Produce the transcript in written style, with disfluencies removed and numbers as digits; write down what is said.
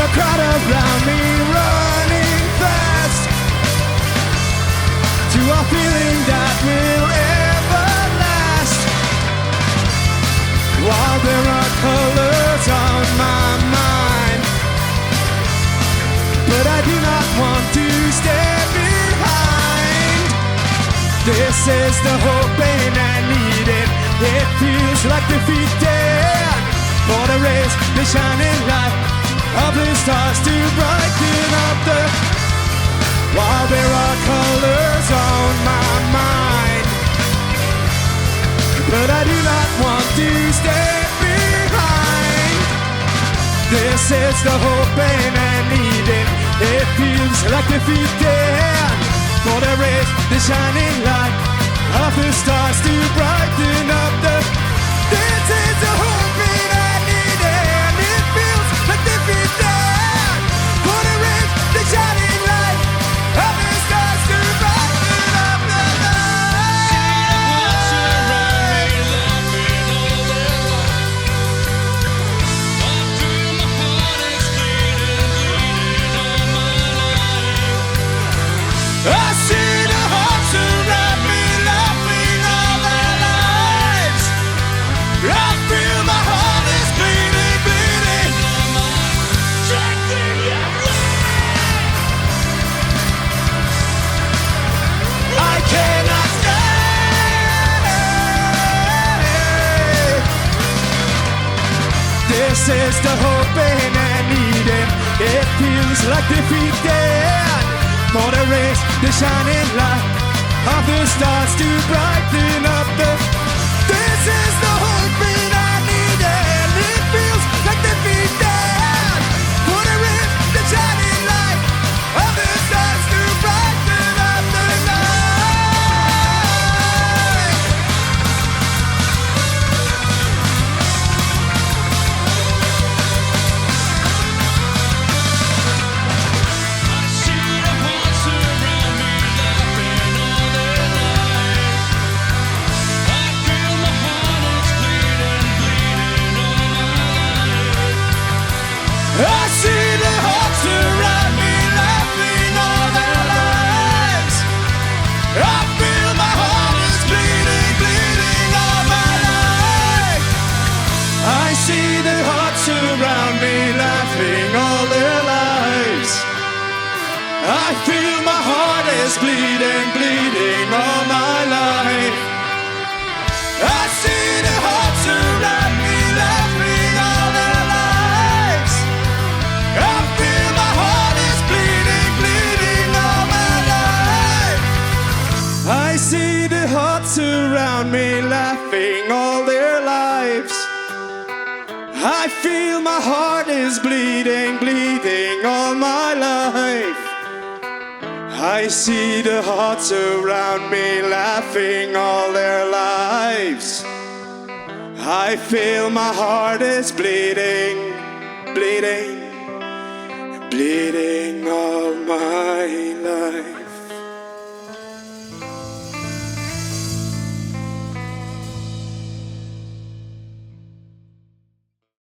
a crowd around me running fast to a feeling that will ever last. While there are colors on my mind, but I do not want to stay behind. This is the hope and I need it. It feels like defeated, for the rays, the shining light of the stars to brighten up the. While there are colors on my mind, but I do not want to stay behind. This is the hope and I need it. It feels like defeated, for the rays, the shining light of the stars to brighten up the. This is the hope and I need it. It feels like defeated, for the rays, the shining light of the stars to brighten up the I see the hearts around me laughing all their lives. I feel my heart is bleeding, bleeding. I cannot stay. This is the hope and I need it. It feels like defeated, for the rays, the shining light of the stars to brighten up the. This is the hope and I need it. It feels like defeated, for the rays, the shining light of the stars to brighten up the night. I see the hearts around me laughing all their lives. I feel my heart is bleeding, bleeding all my life. I see the hearts around me laughing all their lives. I feel my heart is bleeding, bleeding all my life. I see the hearts around me laughing all their lives. I feel my heart is bleeding, bleeding all my life. I see the hearts around me laughing all their lives. I feel my heart is bleeding, bleeding all my life. I see the hearts around me laughing all their lives. I feel my heart is bleeding, bleeding, bleeding all my life.